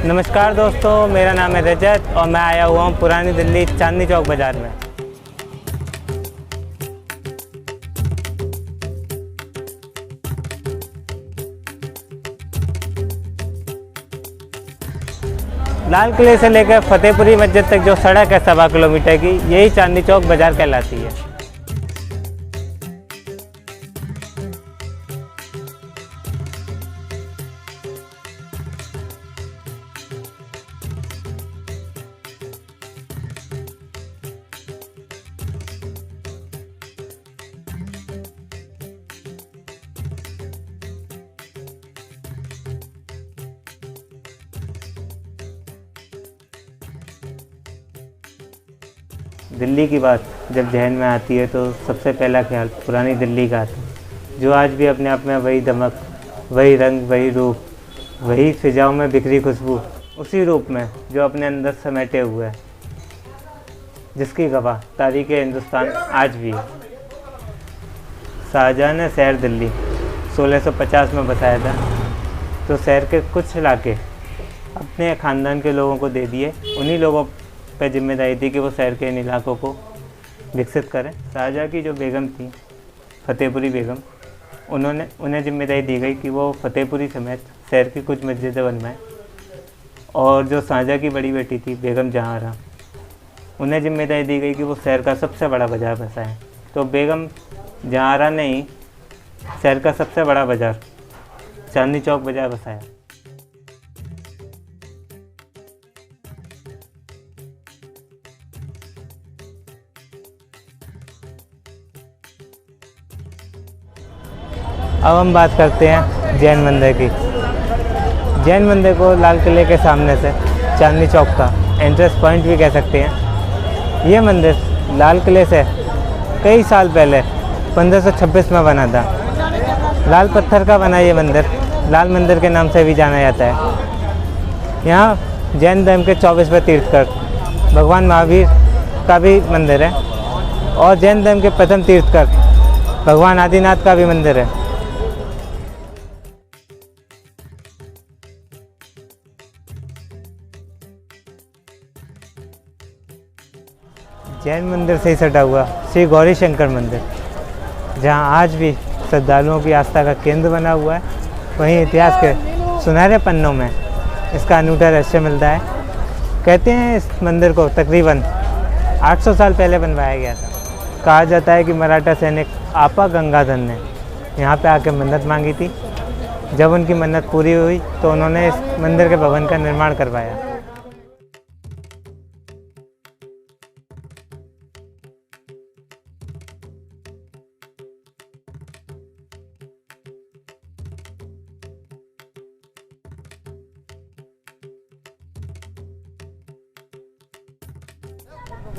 नमस्कार दोस्तों, मेरा नाम है रजत और मैं आया हुआ हूँ पुरानी दिल्ली चांदनी चौक बाज़ार में। लाल किले से लेकर फतेहपुरी मस्जिद तक जो सड़क है 1.25 किलोमीटर की, यही चांदनी चौक बाज़ार कहलाती है। दिल्ली की बात जब जहन में आती है तो सबसे पहला ख्याल पुरानी दिल्ली का आता है, जो आज भी अपने आप में वही दमक, वही रंग, वही रूप, वही फिजाओं में बिखरी खुशबू, उसी रूप में जो अपने अंदर समेटे हुए है, जिसकी गवाह तारीख़ हिंदुस्तान आज भी है। शाहजहाँ ने शहर दिल्ली 1650 में बसाया था, तो शहर के कुछ इलाके अपने ख़ानदान के लोगों को दे दिए। उन्हीं लोगों पे जिम्मेदारी थी कि वो शहर के इन इलाकों को विकसित करें। शाहजहाँ की जो बेगम थी, फतेहपुरी बेगम, उन्हें जिम्मेदारी दी गई कि वो फतेहपुरी समेत शहर की कुछ मस्जिदें बनवाएं। और जो शाहजहाँ की बड़ी बेटी थी बेगम जहाँआरा, उन्हें जिम्मेदारी दी गई कि वो शहर का सबसे बड़ा बाज़ार बसाएं। तो बेगम जहाँआरा ने ही शहर का सबसे बड़ा बाज़ार चांदनी चौक बाज़ार बसाया। अब हम बात करते हैं जैन मंदिर की। जैन मंदिर को लाल किले के सामने से चांदनी चौक का एंट्रेंस पॉइंट भी कह सकते हैं। ये मंदिर लाल किले से कई साल पहले 1526 में बना था। लाल पत्थर का बना ये मंदिर लाल मंदिर के नाम से भी जाना जाता है। यहाँ जैन धर्म के 24वें तीर्थकर भगवान महावीर का भी मंदिर है और जैन धर्म के प्रथम तीर्थकर भगवान आदिनाथ का भी मंदिर है। जैन मंदिर से ही सटा हुआ श्री गौरी शंकर मंदिर, जहां आज भी श्रद्धालुओं की आस्था का केंद्र बना हुआ है, वहीं इतिहास के सुनहरे पन्नों में इसका अनूठा रहस्य मिलता है। कहते हैं इस मंदिर को तकरीबन 800 साल पहले बनवाया गया था। कहा जाता है कि मराठा सैनिक आपा गंगाधर ने यहाँ पे आके मन्नत मांगी थी। जब उनकी मन्नत पूरी हुई तो उन्होंने इस मंदिर के भवन का निर्माण करवाया।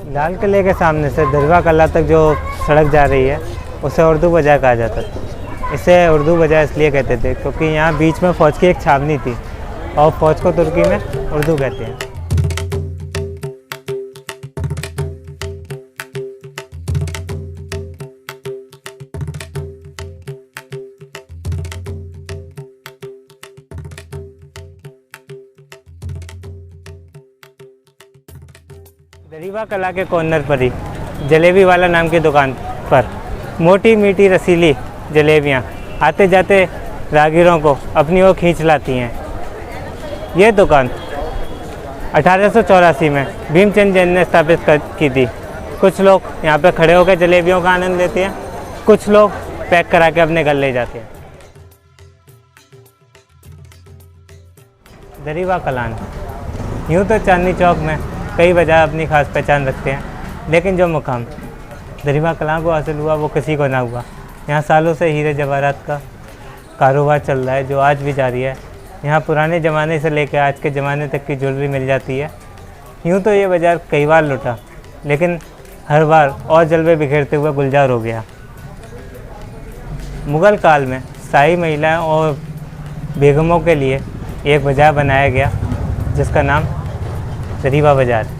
लाल किले के सामने से दरगाह कला तक जो सड़क जा रही है उसे उर्दू बाज़ार कहा जाता था। इसे उर्दू बाज़ार इसलिए कहते थे क्योंकि यहाँ बीच में फ़ौज की एक छावनी थी और फ़ौज को तुर्की में उर्दू कहते हैं। दरीबा कला के कॉर्नर पर ही जलेबी वाला नाम की दुकान पर मोटी मीठी रसीली जलेबियाँ आते जाते राहगीरों को अपनी ओर खींच लाती हैं। यह दुकान 1884 में भीमचंद जैन ने स्थापित की थी। कुछ लोग यहाँ पर खड़े होकर जलेबियों का आनंद लेते हैं, कुछ लोग पैक करा के अपने घर ले जाते हैं। दरीबा कलान। यूँ तो चांदनी चौक में कई बाज़ार अपनी खास पहचान रखते हैं, लेकिन जो मुकाम दरीबा कलां को हासिल हुआ वो किसी को ना हुआ। यहाँ सालों से हीरे जवाहरात का कारोबार चल रहा है जो आज भी जारी है। यहाँ पुराने ज़माने से लेकर आज के ज़माने तक की ज्वेलरी मिल जाती है। यूँ तो ये बाज़ार कई बार लुटा, लेकिन हर बार और जलवे बिखेरते हुए गुलजार हो गया। मुग़ल काल में शाही महिलाओं और बेगमों के लिए एक बाज़ार बनाया गया जिसका नाम दरीबा बाज़ार।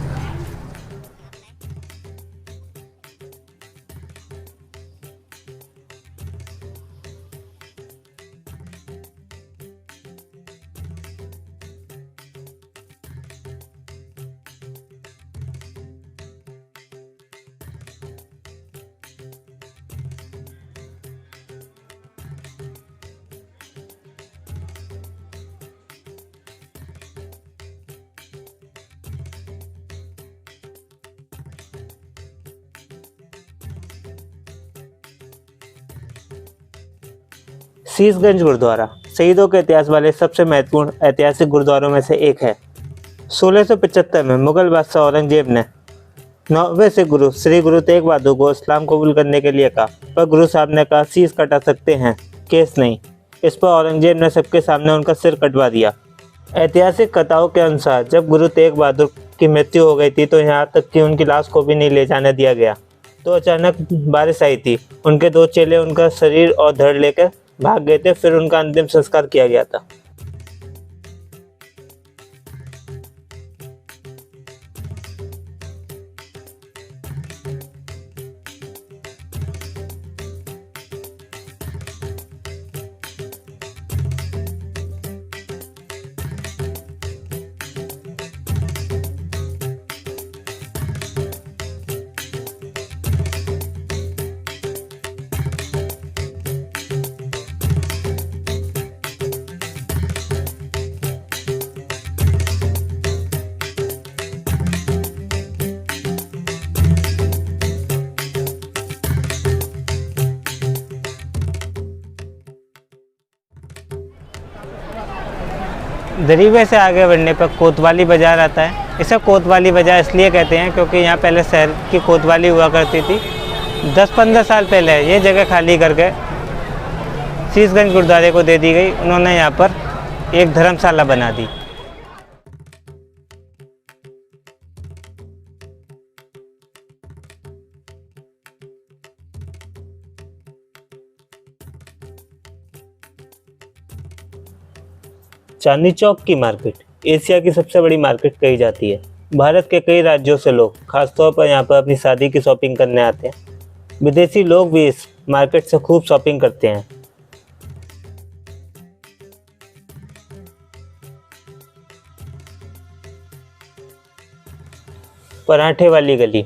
शीशगंज गुरुद्वारा शहीदों के इतिहास वाले सबसे महत्वपूर्ण ऐतिहासिक गुरुद्वारों में से एक है। 1675 में मुगल बादशाह औरंगजेब ने 9वें सिख गुरु श्री गुरु तेग बहादुर को इस्लाम कबूल करने के लिए कहा, पर गुरु साहब ने कहा शीश कटा सकते हैं, केस नहीं। इस पर औरंगजेब ने सबके सामने उनका सिर कटवा दिया। ऐतिहासिक कथाओं के अनुसार जब गुरु तेग बहादुर की मृत्यु हो गई थी तो यहाँ तक कि उनकी लाश को भी नहीं ले जाने दिया गया। तो अचानक बारिश आई थी, उनके 2 चेले उनका शरीर और धड़ लेकर भाग गए थे, फिर उनका अंतिम संस्कार किया गया था। दरीवे से आगे बढ़ने पर कोतवाली बाज़ार आता है। इसे कोतवाली बाज़ार इसलिए कहते हैं क्योंकि यहाँ पहले शहर की कोतवाली हुआ करती थी। 10-15 साल पहले ये जगह खाली करके शीशगंज गुरुद्वारे को दे दी गई। उन्होंने यहाँ पर एक धर्मशाला बना दी। चांदनी चौक की मार्केट एशिया की सबसे बड़ी मार्केट कही जाती है। भारत के कई राज्यों से लोग खासतौर पर यहाँ पर अपनी शादी की शॉपिंग करने आते हैं। विदेशी लोग भी इस मार्केट से खूब शॉपिंग करते हैं। पराठे वाली गली,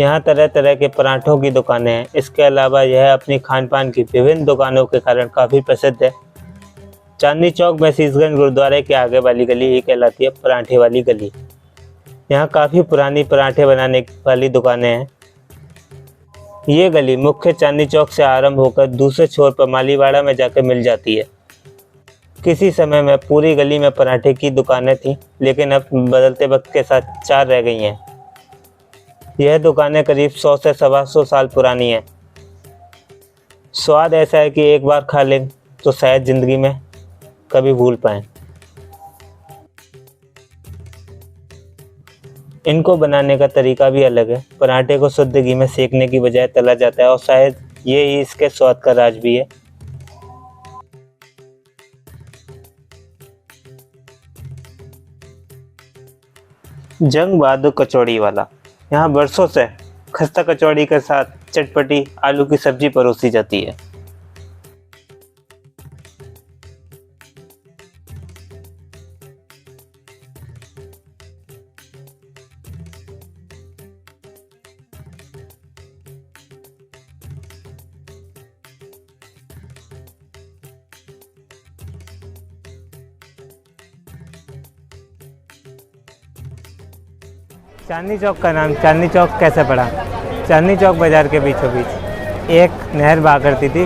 यहाँ तरह तरह के पराठों की दुकानें हैं। इसके अलावा यह अपनी खान पान की विभिन्न दुकानों के कारण काफ़ी प्रसिद्ध है। चांदनी चौक में शीशगंज गुरुद्वारे के आगे वाली गली ही कहलाती है पराठे वाली गली। यहाँ काफ़ी पुरानी पराठे बनाने वाली दुकानें हैं। ये गली मुख्य चांदनी चौक से आरंभ होकर दूसरे छोर पर मालीवाड़ा में जाकर मिल जाती है। किसी समय में पूरी गली में पराठे की दुकानें थीं, लेकिन अब बदलते वक्त के साथ 4 रह गई हैं। यह दुकानें करीब 100 से 125 साल पुरानी हैं। स्वाद ऐसा है कि एक बार खा लें तो शायद ज़िंदगी में कभी भूल पाएं। इनको बनाने का तरीका भी अलग है। पराठे को शुद्ध घी में सेकने की बजाय तला जाता है और शायद ये ही इसके स्वाद का राज भी है। जंग बहादुर कचौड़ी वाला, यहाँ बरसों से खस्ता कचौड़ी के साथ चटपटी आलू की सब्जी परोसी जाती है। चांदनी चौक का नाम चांदनी चौक कैसे पड़ा? चांदनी चौक बाज़ार के बीचों बीच एक नहर बहा करती थी,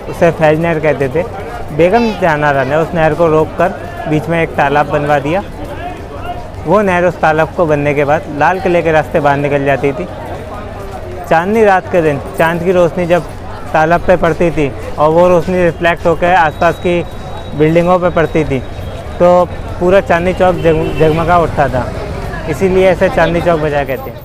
उसे फैज नहर कहते थे। बेगम जहानारा ने उस नहर को रोककर बीच में एक तालाब बनवा दिया। वो नहर उस तालाब को बनने के बाद लाल किले के रास्ते बाहर निकल जाती थी। चांदनी रात के दिन चांद की रोशनी जब तालाब पे पड़ती थी और वो रोशनी रिफ्लेक्ट होकर आसपास की बिल्डिंगों पे पड़ती थी तो पूरा चांदनी चौक जगमगा उठता था। इसीलिए ऐसे चांदनी चौक बाज़ार कहते हैं।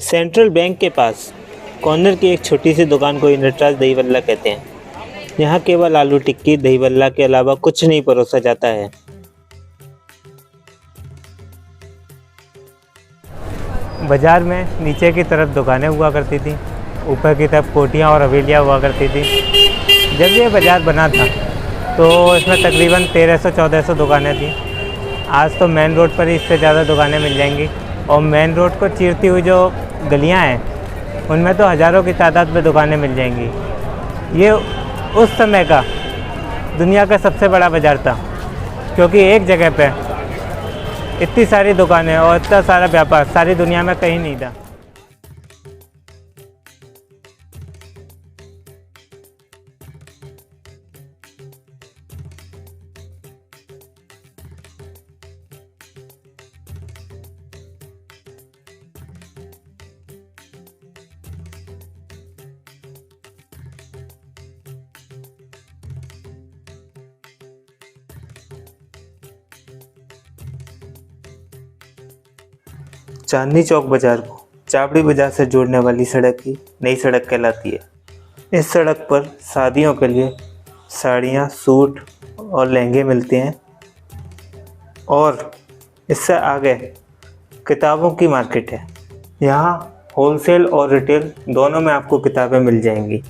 सेंट्रल बैंक के पास कॉर्नर की एक छोटी सी दुकान को नटराज दही बल्ला कहते हैं। यहाँ केवल आलू टिक्की दही बल्ला के अलावा कुछ नहीं परोसा जाता है। बाजार में नीचे की तरफ दुकानें हुआ करती थी। ऊपर की तरफ कोठियाँ और हवेलियाँ हुआ करती थी। जब ये बाज़ार बना था तो इसमें तकरीबन 1300-1400 दुकानें थी। आज तो मेन रोड पर ही इससे ज़्यादा दुकानें मिल जाएंगी, और मेन रोड को चीरती हुई जो गलियाँ हैं उनमें तो हज़ारों की तादाद में दुकानें मिल जाएंगी। ये उस समय का दुनिया का सबसे बड़ा बाज़ार था, क्योंकि एक जगह पे इतनी सारी दुकानें और इतना सारा व्यापार सारी दुनिया में कहीं नहीं था। चांदनी चौक बाज़ार को चाबड़ी बाज़ार से जोड़ने वाली सड़क की नई सड़क कहलाती है। इस सड़क पर शादियों के लिए साड़ियाँ, सूट और लहंगे मिलते हैं, और इससे आगे किताबों की मार्केट है। यहाँ होलसेल और रिटेल दोनों में आपको किताबें मिल जाएंगी।